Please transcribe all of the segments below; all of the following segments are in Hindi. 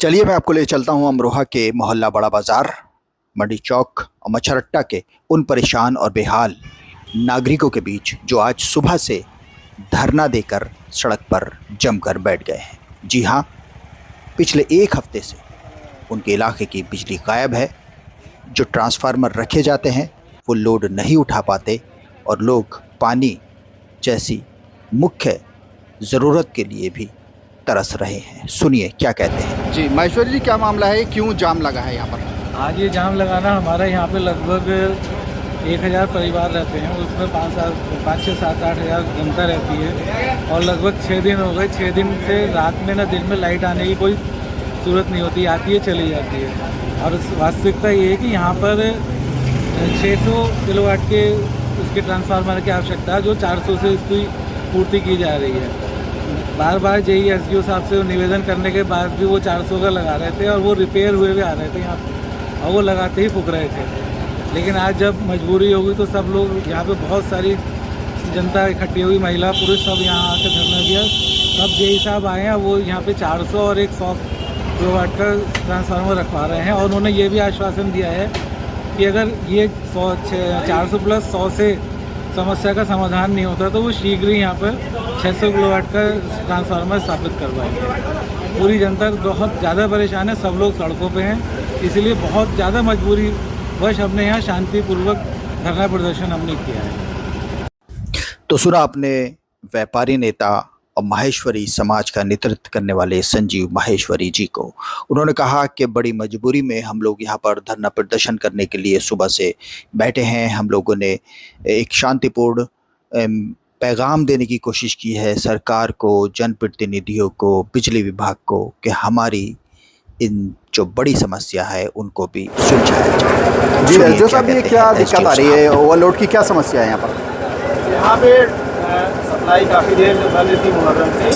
चलिए मैं आपको ले चलता हूँ अमरोहा के मोहल्ला बड़ा बाजार, मंडी चौक और मच्छरट्टा के उन परेशान और बेहाल नागरिकों के बीच जो आज सुबह से धरना देकर सड़क पर जमकर बैठ गए हैं। जी हाँ, पिछले एक हफ्ते से उनके इलाके की बिजली गायब है। जो ट्रांसफार्मर रखे जाते हैं वो लोड नहीं उठा पाते और लोग पानी जैसी मुख्य ज़रूरत के लिए भी तरस रहे हैं। सुनिए क्या कहते हैं। जी महेश्वरी जी, क्या मामला है, क्यों जाम लगा है यहाँ पर? आज ये जाम लगाना, हमारे यहाँ पे लगभग 1000 परिवार रहते हैं, उसमें 5, 6, 7, 8 हज़ार जनता रहती है और लगभग 6 दिन हो गए। 6 दिन से रात में ना दिन में लाइट आने की कोई सूरत नहीं होती, आती है चली जाती है। और वास्तविकता ये है कि यहाँ पर 600 किलोवाट के उसके ट्रांसफार्मर की आवश्यकता है, जो 400 से इसकी पूर्ति की जा रही है। बार बार जेई एसडीओ साहब से निवेदन करने के बाद भी वो 400 का लगा रहे थे और वो रिपेयर हुए भी आ रहे थे यहाँ पर और वो लगाते ही फूक रहे थे। लेकिन आज जब मजबूरी होगी तो सब लोग यहाँ पे, बहुत सारी जनता इकट्ठी हुई, महिला पुरुष सब यहाँ आकर धरना दिया। सब जेई साहब आए हैं, वो यहाँ पे 400 और 100 किलोवाट का ट्रांसफार्मर रखवा रहे हैं और उन्होंने ये भी आश्वासन दिया है कि अगर ये 400 प्लस 100 से समस्या का समाधान नहीं होता तो वो शीघ्र ही यहाँ पर 600 किलोवाट का ट्रांसफार्मर स्थापित करवाएंगे। पूरी जनता बहुत ज़्यादा परेशान है, सब लोग सड़कों पे हैं, इसलिए बहुत ज़्यादा मजबूरी वश हमने यहाँ शांतिपूर्वक धरना प्रदर्शन हमने किया है। तो सुना आपने व्यापारी नेता और माहेश्वरी समाज का नेतृत्व करने वाले संजीव माहेश्वरी जी को। उन्होंने कहा कि बड़ी मजबूरी में हम लोग यहाँ पर धरना प्रदर्शन करने के लिए सुबह से बैठे हैं। हम लोगों ने एक शांतिपूर्ण पैगाम देने की कोशिश की है सरकार को, जनप्रतिनिधियों को, बिजली विभाग को, कि हमारी इन जो बड़ी समस्या है उनको भी सुलझाया जाए। जी एसडीओ साहब, ये क्या दिक्कत आ रही है, ओवरलोड की क्या समस्या है यहाँ पर? यहाँ पे सप्लाई काफ़ी देर से बंद थी मुहर्रम से,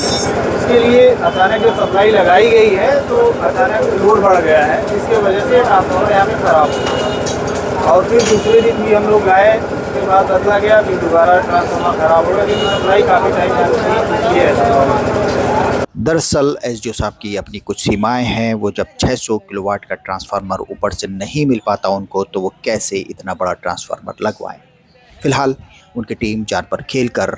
उसके लिए अचानक जब सप्लाई लगाई गई है तो अचानक लोड बढ़ गया है, जिसकी वजह से ट्रांसफार्मर यहाँ पे ख़राब हो गया। और फिर दूसरे दिन भी हम लोग आए, उसके बाद बदला गया, फिर दोबारा ट्रांसफार्मर ख़राब हो गया, लेकिन सप्लाई काफ़ी टाइम चलती है। दरअसल एसडीओ साहब की अपनी कुछ सीमाएं हैं। वो जब 600 किलोवाट का ट्रांसफार्मर ऊपर से नहीं मिल पाता उनको, तो वो कैसे इतना बड़ा ट्रांसफार्मर लगवाएं। फिलहाल उनकी टीम जान पर खेलकर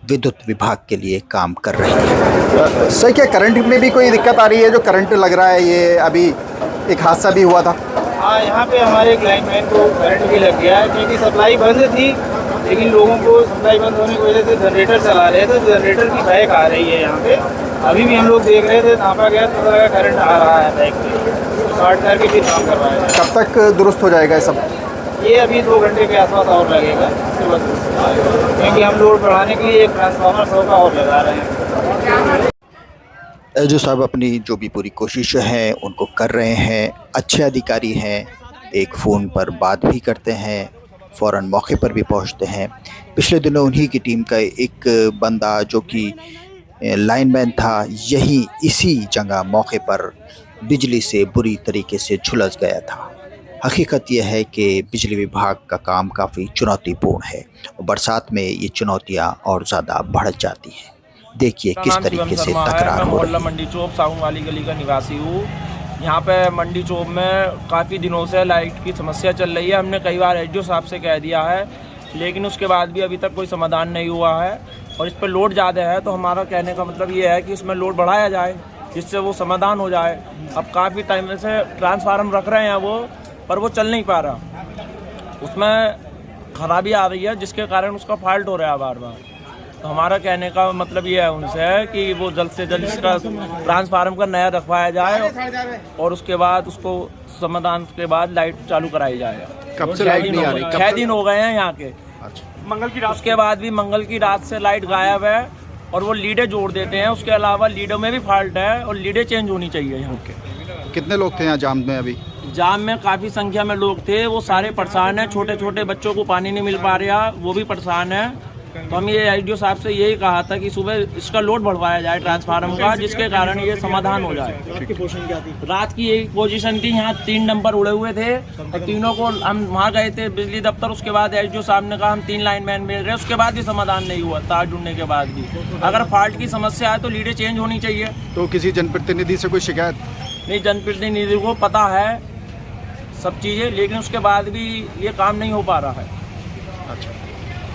विद्युत विभाग के लिए काम कर रही है। सही, क्या करंट में भी कोई दिक्कत आ रही है? जो करंट लग रहा है, ये अभी एक हादसा भी हुआ था। हाँ, यहाँ पे हमारे एक लाइनमैन को करंट भी लग गया है, क्योंकि सप्लाई बंद थी, लेकिन लोगों को सप्लाई बंद होने की वजह से जनरेटर चला रहे थे, जनरेटर की बैक आ रही है यहाँ पे। अभी भी हम लोग देख रहे थे, नापा गया तो लगा करंट आ रहा है बैक में, शॉर्ट करके फिर काम करवाया। कब तक दुरुस्त हो जाएगा ये सब? ये अभी 2 घंटे के आसपास और लगेगा, उसके बाद क्योंकि हम लोड बढ़ाने के लिए एक ट्रांसफार्मर 100 का और लगा रहे हैं। एसडीओ साहब अपनी जो भी पूरी कोशिश है उनको कर रहे हैं। अच्छे अधिकारी हैं, एक फ़ोन पर बात भी करते हैं, फ़ौरन मौके पर भी पहुंचते हैं। पिछले दिनों उन्हीं की टीम का एक बंदा जो कि लाइनमैन था, यही इसी जगह मौके पर बिजली से बुरी तरीके से झुलस गया था। हकीकत यह है कि बिजली विभाग का काम काफ़ी चुनौतीपूर्ण है और बरसात में ये चुनौतियाँ और ज़्यादा बढ़ जाती हैं। देखिए किस तरीके से तकरार हो रही है। मंडी चौक साहू वाली गली का निवासी हूँ। यहाँ पे मंडी चौक में काफ़ी दिनों से लाइट की समस्या चल रही है। हमने कई बार एसडीओ साहब से कह दिया है, लेकिन उसके बाद भी अभी तक कोई समाधान नहीं हुआ है और इस पर लोड ज़्यादा है। तो हमारा कहने का मतलब ये है कि इसमें लोड बढ़ाया जाए, जिससे वो समाधान हो जाए। अब काफ़ी टाइम से ट्रांसफार्मर रख रहे हैं वो, पर वो चल नहीं पा रहा, उसमें खराबी आ रही है, जिसके कारण उसका फॉल्ट हो रहा है बार बार। तो हमारा कहने का मतलब ये है उनसे है कि वो जल्द से जल्द इसका ट्रांसफार्मर का नया रखवाया जाए और उसके बाद उसको समाधान के बाद लाइट चालू कराई जाए। कब से लाइट नहीं आ रही? 6 दिन हो गए हैं यहाँ के। मंगल की रात, उसके बाद भी मंगल की रात से लाइट गायब है और वो लीडें जोड़ देते हैं। उसके अलावा लीडों में भी फॉल्ट है और लीडें चेंज होनी चाहिए यहाँ के। कितने लोग थे यहाँ जाम में? अभी जाम में काफ़ी संख्या में लोग थे, वो सारे परेशान हैं। छोटे छोटे बच्चों को पानी नहीं मिल पा रहा, वो भी परेशान है। तो हम ये आईडीओ साहब से यही कहा था कि सुबह इसका लोड बढ़वाया जाए ट्रांसफार्मर का, जिसके कारण ये समाधान हो जाए। आपकी पोजीशन क्या थी? रात की यही पोजीशन थी, यहाँ 3 डंपर उड़े हुए थे और तीनों को हम वहाँ गए थे बिजली दफ्तर। उसके बाद आईडीओ साहब ने कहा हम 3 लाइनमैन मिल रहे हैं, उसके बाद भी समाधान नहीं हुआ। तार जुड़ने के बाद भी अगर फॉल्ट की समस्या है तो लीडें चेंज होनी चाहिए। तो किसी जनप्रतिनिधि से कोई शिकायत? नहीं, जनप्रतिनिधि को पता है सब चीज़ें, लेकिन उसके बाद भी ये काम नहीं हो पा रहा है। अच्छा,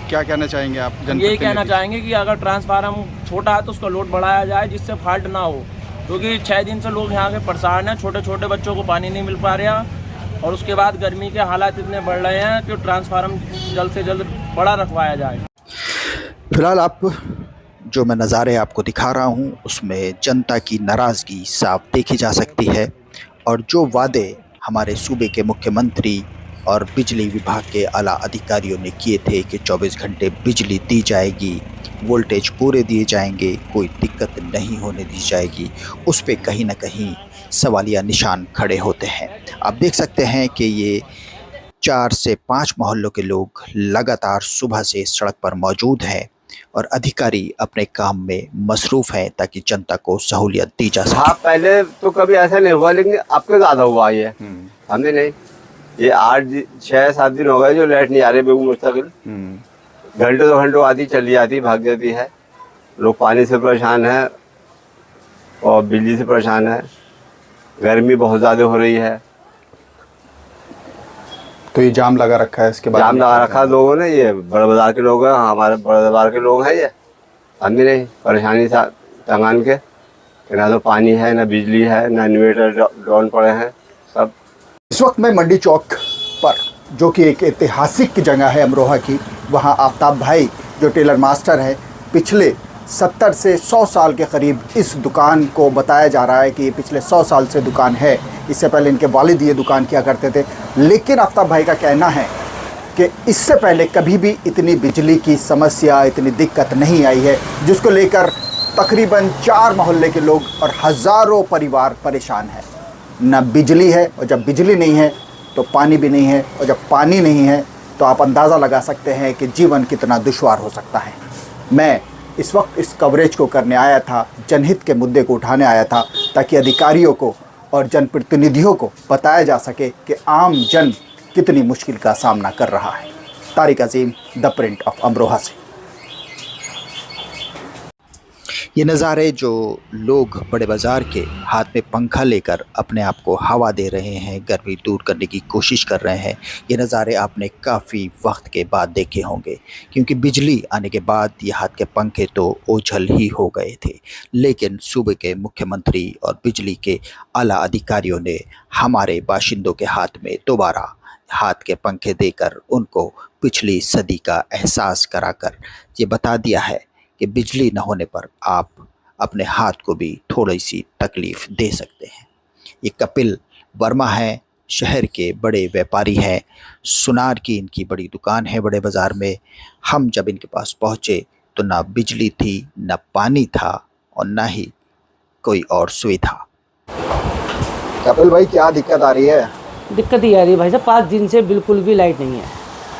क्या कहना चाहेंगे आप? यही कहना चाहेंगे कि अगर ट्रांसफार्मर छोटा है तो उसका लोड बढ़ाया जाए, जिससे फॉल्ट ना हो, क्योंकि 6 दिन से लोग यहाँ के परेशान हैं। छोटे छोटे बच्चों को पानी नहीं मिल पा रहा और उसके बाद गर्मी के हालात इतने बढ़ रहे हैं कि ट्रांसफार्मर जल्द से जल्द बड़ा रखवाया जाए। फिलहाल आप जो मैं नज़ारे आपको दिखा रहा हूँ उसमें जनता की नाराज़गी साफ देखी जा सकती है, और जो वादे हमारे सूबे के मुख्यमंत्री और बिजली विभाग के आला अधिकारियों ने किए थे कि 24 घंटे बिजली दी जाएगी, वोल्टेज पूरे दिए जाएंगे, कोई दिक्कत नहीं होने दी जाएगी, उस पे कहीं ना कहीं सवालिया निशान खड़े होते हैं। आप देख सकते हैं कि ये 4 से 5 मोहल्लों के लोग लगातार सुबह से सड़क पर मौजूद हैं और अधिकारी अपने काम में मसरूफ़ हैं ताकि जनता को सहूलियत दी जा सके। हाँ, पहले तो कभी ऐसा नहीं हुआ, लेकिन अब के ज़्यादा हुआ ये। हमने नहीं, ये 8-6-7 दिन हो गए जो लाइट नहीं आ रही बिल्कुल मुस्तकिल। घंटे 2 घंटे आती चली जाती, भाग जाती है। लोग पानी से परेशान है और बिजली से परेशान है। गर्मी बहुत ज़्यादा हो रही है, तो ये जाम लगा रखा है, इसके बाद जाम लगा रखा है लोगों ने। ये बड़े बाजार के लोग हैं, हमारे बड़े बाजार के लोग हैं ये। हम भी नहीं, परेशानी तंगान के, ना तो पानी है, ना बिजली है, ना इन्वर्टर डाउन पड़े हैं सब। इस वक्त मैं मंडी चौक पर, जो कि एक ऐतिहासिक जगह है अमरोहा की, वहाँ आफ्ताब भाई जो टेलर मास्टर है, पिछले 70 से 100 साल के करीब इस दुकान को बताया जा रहा है कि ये पिछले 100 साल से दुकान है। इससे पहले इनके वालिद ये दुकान किया करते थे, लेकिन आफ्ताब भाई का कहना है कि इससे पहले कभी भी इतनी बिजली की समस्या, इतनी दिक्कत नहीं आई है, जिसको लेकर तकरीबन 4 मोहल्ले के लोग और हज़ारों परिवार परेशान हैं। न बिजली है, और जब बिजली नहीं है तो पानी भी नहीं है, और जब पानी नहीं है तो आप अंदाज़ा लगा सकते हैं कि जीवन कितना दुश्वार हो सकता है। मैं इस वक्त इस कवरेज को करने आया था, जनहित के मुद्दे को उठाने आया था, ताकि अधिकारियों को और जनप्रतिनिधियों को बताया जा सके कि आम जन कितनी मुश्किल का सामना कर रहा है। तारिक अजीम, द प्रिंट ऑफ अमरोहा से। ये नज़ारे जो लोग बड़े बाज़ार के हाथ में पंखा लेकर अपने आप को हवा दे रहे हैं, गर्मी दूर करने की कोशिश कर रहे हैं, ये नज़ारे आपने काफ़ी वक्त के बाद देखे होंगे, क्योंकि बिजली आने के बाद ये हाथ के पंखे तो ओझल ही हो गए थे। लेकिन सूबे के मुख्यमंत्री और बिजली के आला अधिकारियों ने हमारे बाशिंदों के हाथ में दोबारा हाथ के पंखे देकर उनको पिछली सदी का एहसास कराकर ये बता दिया है कि बिजली न होने पर आप अपने हाथ को भी थोड़ी सी तकलीफ़ दे सकते हैं। ये कपिल वर्मा हैं, शहर के बड़े व्यापारी हैं, सुनार की इनकी बड़ी दुकान है बड़े बाज़ार में। हम जब इनके पास पहुँचे तो ना बिजली थी, ना पानी था और ना ही कोई और सुविधा। कपिल भाई, क्या दिक्कत आ रही है? दिक्कत ही आ रही है भाई साहब, 5 दिन से बिल्कुल भी लाइट नहीं है,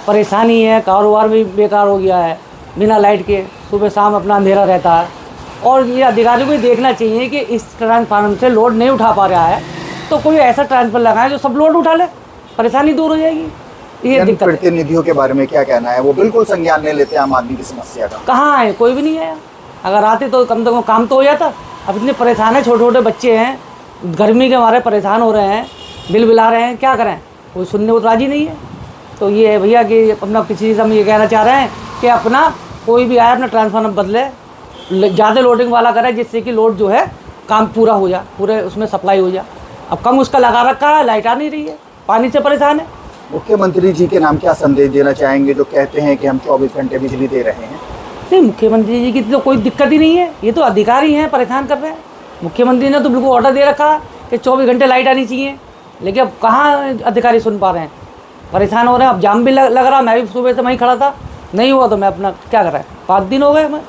परेशानी है, कारोबार भी बेकार हो गया है। बिना लाइट के सुबह शाम अपना अंधेरा रहता है, और ये अधिकारियों को देखना चाहिए कि इस ट्रांसफार्मर से लोड नहीं उठा पा रहा है तो कोई ऐसा ट्रांसफर लगाए जो सब लोड उठा ले, परेशानी दूर हो जाएगी। ये दिक्कत। प्रतिनिधियों के बारे में क्या कहना है? वो बिल्कुल संज्ञान नहीं लेते आम आदमी की समस्या का। कहाँ आए? कोई भी नहीं आया। अगर आते तो कम से कम काम तो हो जाता। अब इतने परेशान है, छोटे छोटे बच्चे हैं, गर्मी के मारे परेशान हो रहे हैं, बिल बिला रहे हैं, क्या करें? कोई सुनने को राजी नहीं है। तो ये है भैया कि अपना किसी चीज़ हम ये कहना चाह रहे हैं कि अपना कोई भी आए अपना ट्रांसफार्मर बदले, ज़्यादा लोडिंग वाला करे, जिससे कि लोड जो है काम पूरा हो जाए, पूरे उसमें सप्लाई हो जाए। अब कम उसका लगा रखा है, लाइट आ नहीं रही है, पानी से परेशान है। मुख्यमंत्री जी के नाम क्या संदेश देना चाहेंगे जो कहते हैं कि हम 24 घंटे बिजली दे रहे हैं? नहीं, मुख्यमंत्री जी की तो कोई दिक्कत ही नहीं है, ये तो अधिकारी हैं परेशान कर रहे हैं। मुख्यमंत्री ने तो बिल्कुल ऑर्डर दे रखा है कि 24 घंटे लाइट आनी चाहिए, लेकिन अब कहाँ अधिकारी सुन पा रहे हैं, परेशान हो रहे हैं। अब जाम भी लग रहा, मैं भी सुबह से वहीं खड़ा था, नहीं हुआ तो मैं अपना क्या कर रहा है, 5 दिन हो गए हमें।